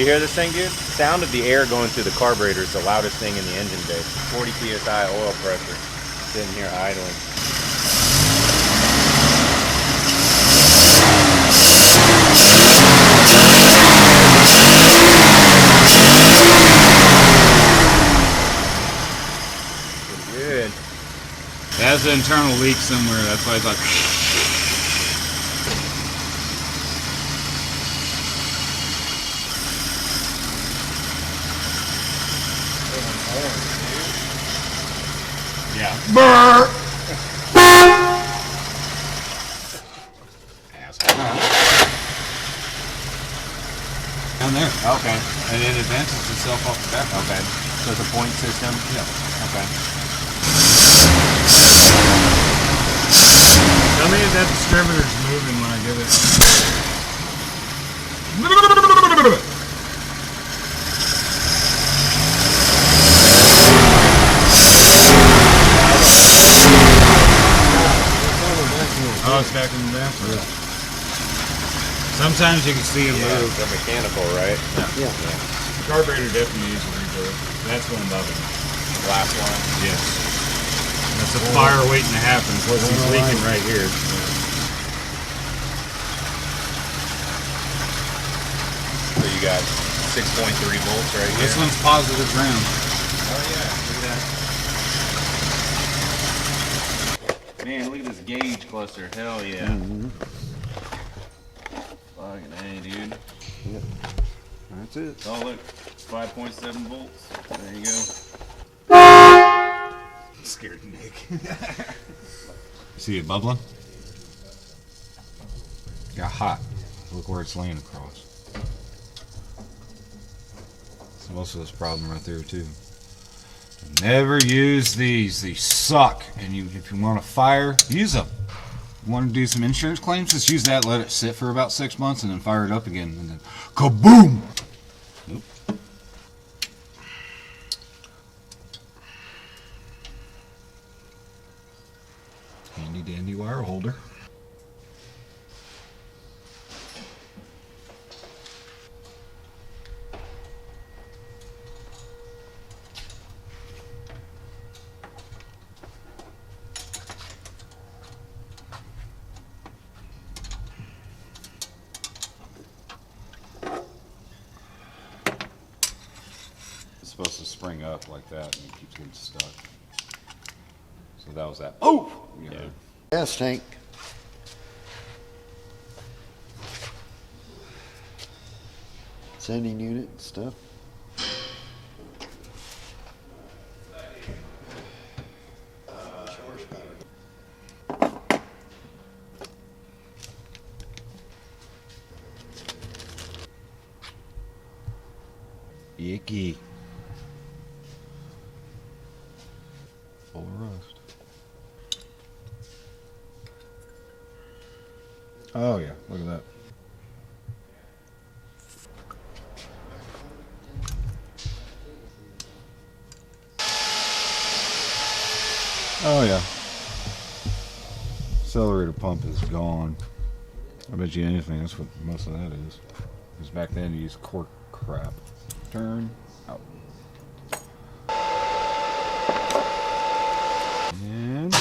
You hear this thing, dude? Sound of the air going through the carburetor is the loudest thing in the engine bay. 40 psi oil pressure. Sitting here idling. Pretty good. That's an internal leak somewhere. That's why it's like. Yeah. Brr! Asshole. Down there. Okay. And it advances itself off the back. Okay. So it's a point system? Yeah. Okay. Tell me if that distributor's moving when I give it. Oh, it's back in the bathroom. Yeah. Sometimes you can see it move. It's mechanical, right? Yeah. The carburetor definitely needs a rebuild. That's one above it. The last one? Yes. That's a fire waiting to happen. Plus he's leaking right here. So you got 6.3 volts right here. This one's positive ground. Oh yeah, look at that. Man, look at this gauge cluster. Hell yeah. Fucking A, dude. Yep. That's it. Oh look, 5.7 volts. There you go. Scared Nick. See it bubbling? Got hot. Look where it's laying across. So most of this problem right there too. Never use these. These suck. And if you want to fire, use them. You want to do some insurance claims? Just use that. Let it sit for about 6 months, and then fire it up again, and then kaboom! Nope. Handy dandy wire holder. Supposed to spring up like that and it keeps getting stuck. So that was that. Oh! Yeah. Gas tank. Sending unit and stuff. Icky. Full of rust. Oh yeah, look at that. Oh yeah. Accelerator pump is gone. I bet you anything, that's what most of that is. Because back then you used cork crap. Turn out. And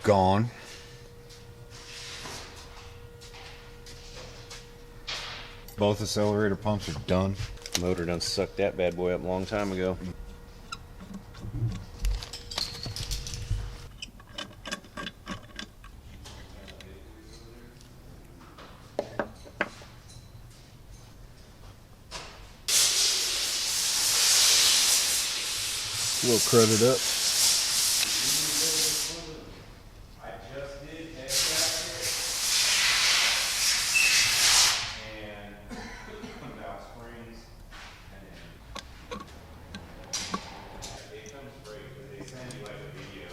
gone. Both accelerator pumps are done. Motor done sucked that bad boy up a long time ago. A little credit up. I just did that and about springs and it comes straight because they send you like a video.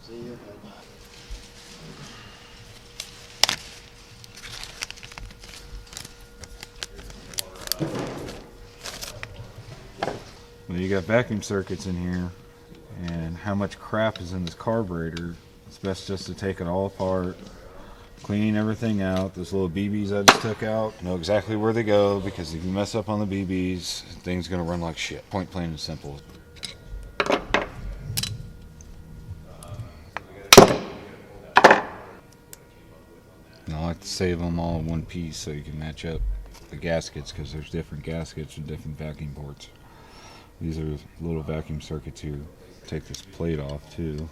See you. Well, you got vacuum circuits in here, and how much crap is in this carburetor is best just to take it all apart, clean everything out. Those little BBs I just took out, know exactly where they go, because if you mess up on the BBs, thing's gonna run like shit. Point plain and simple. And I like to save them all in one piece so you can match up the gaskets, because there's different gaskets and different vacuum ports. These are little vacuum circuits here. Take this plate off too.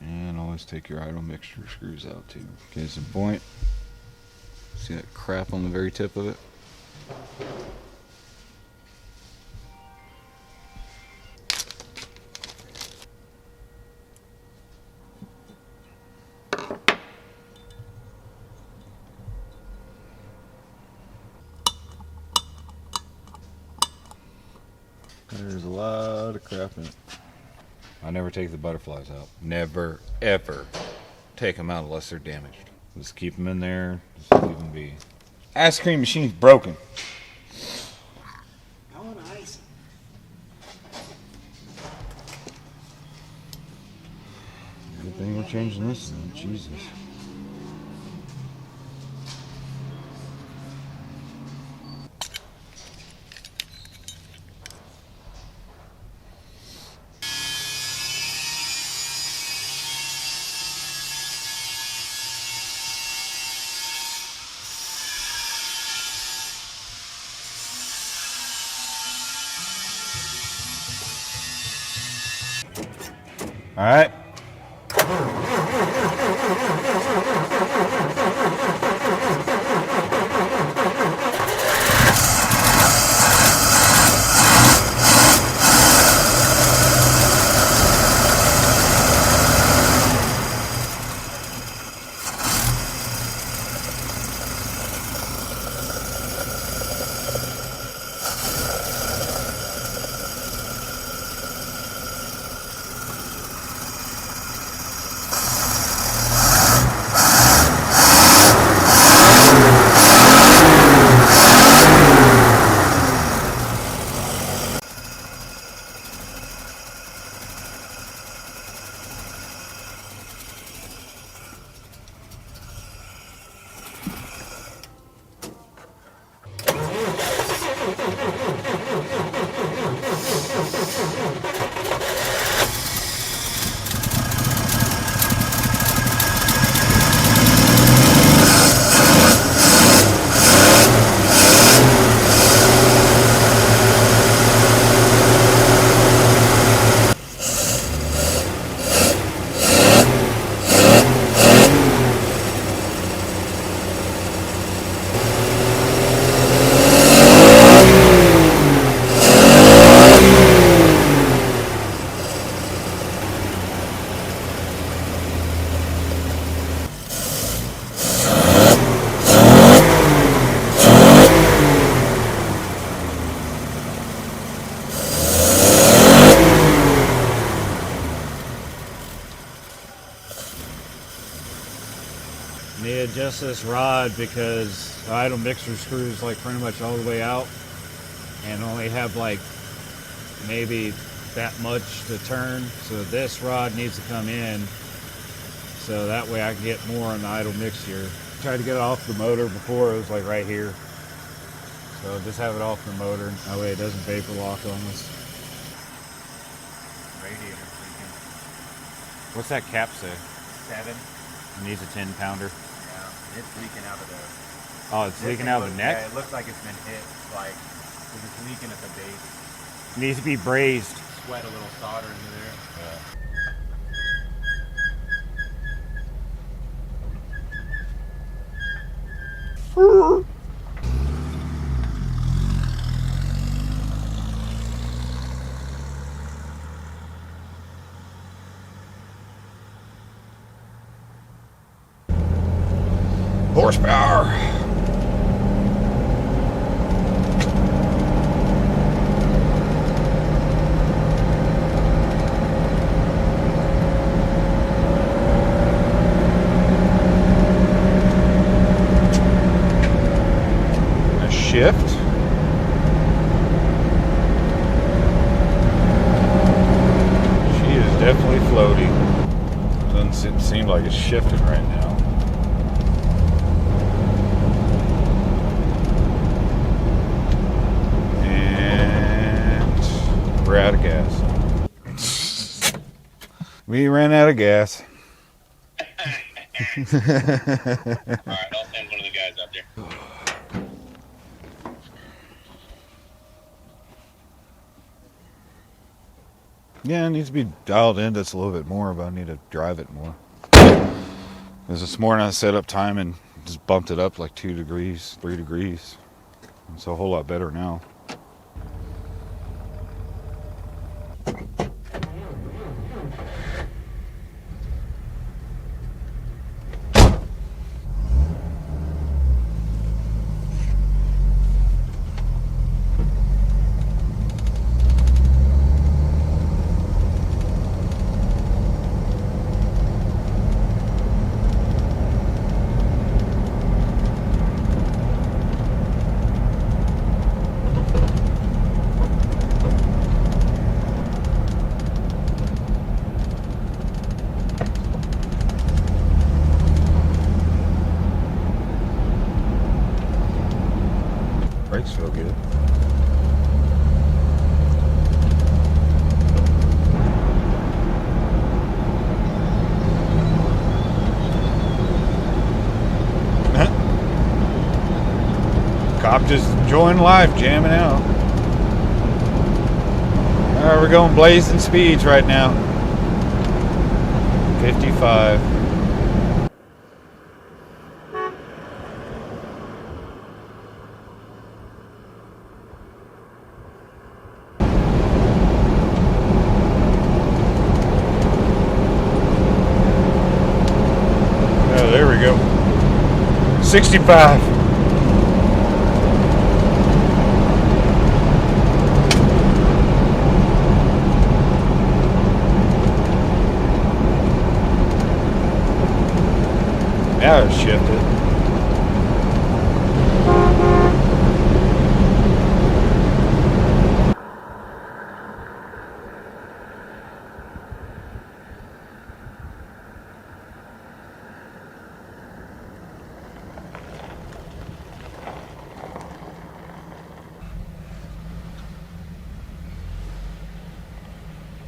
And always take your idle mixture screws out too. Case in point, see that crap on the very tip of it? There's a lot of crap in it. I never take the butterflies out. Never, ever take them out unless they're damaged. Just keep them in there. Just leave them be. Ice cream machine's broken. I want ice. Good thing we're changing this thing. Jesus. All right. Need to adjust this rod because the idle mixer screws like pretty much all the way out and only have like maybe that much to turn. So this rod needs to come in so that way I can get more on the idle mixture. Tried to get it off the motor before, it was like right here. So just have it off the motor, that way it doesn't vapor lock on us. Radiator leaking. What's that cap say? 7. It needs a 10-pounder. Yeah, it's leaking out of the. Oh, it's leaking out of the neck? Yeah, it looks like it's been hit, like, because it's leaking at the base. It needs to be brazed. Sweat a little solder into there. Horsepower. A shift. definitely floaty. Doesn't seem like it's shifting right now. And we're out of gas. We ran out of gas. Alright, I'll send one of the guys out there. Yeah, it needs to be dialed in just a little bit more, but I need to drive it more. Because this morning I set up time and just bumped it up like 2 degrees, 3 degrees. It's a whole lot better now. Brakes feel good. Cop just enjoying life, jamming out. Alright, we're going blazing speeds right now. 55. Oh, there we go. 65. Now it's shifted.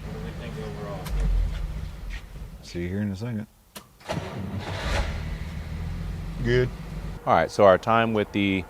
What do we think overall? See you here in a second. Good. All right, so our time with the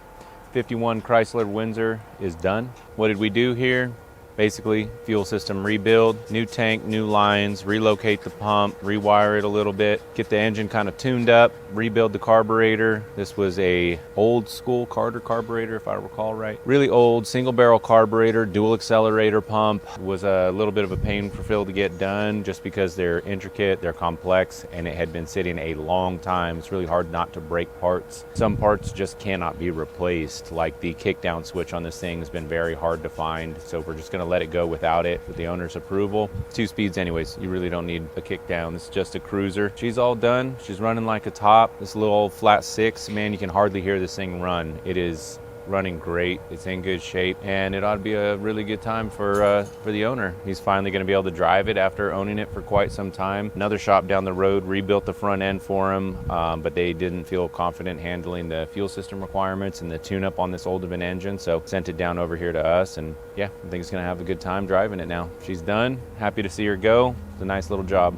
51 Chrysler Windsor is done. What did we do here? Basically, fuel system rebuild, new tank, new lines, relocate the pump, rewire it a little bit, get the engine kind of tuned up, rebuild the carburetor. This was a old school Carter carburetor, if I recall right. Really old single barrel carburetor, dual accelerator pump. Was a little bit of a pain for Phil to get done just because they're intricate, they're complex, and it had been sitting a long time. It's really hard not to break parts. Some parts just cannot be replaced, like the kickdown switch on this thing has been very hard to find, so we're just gonna let it go without it with the owner's approval. 2 speeds anyways, you really don't need a kick down. It's just a cruiser. She's all done. She's running like a top. This little old flat 6, man, you can hardly hear this thing run. It is running great. It's in good shape, and it ought to be a really good time for the owner. He's finally going to be able to drive it after owning it for quite some time. Another shop down the road rebuilt the front end for him, but they didn't feel confident handling the fuel system requirements and the tune-up on this old of an engine, so sent it down over here to us, and yeah, I think he's going to have a good time driving it now. She's done. Happy to see her go. It's a nice little job.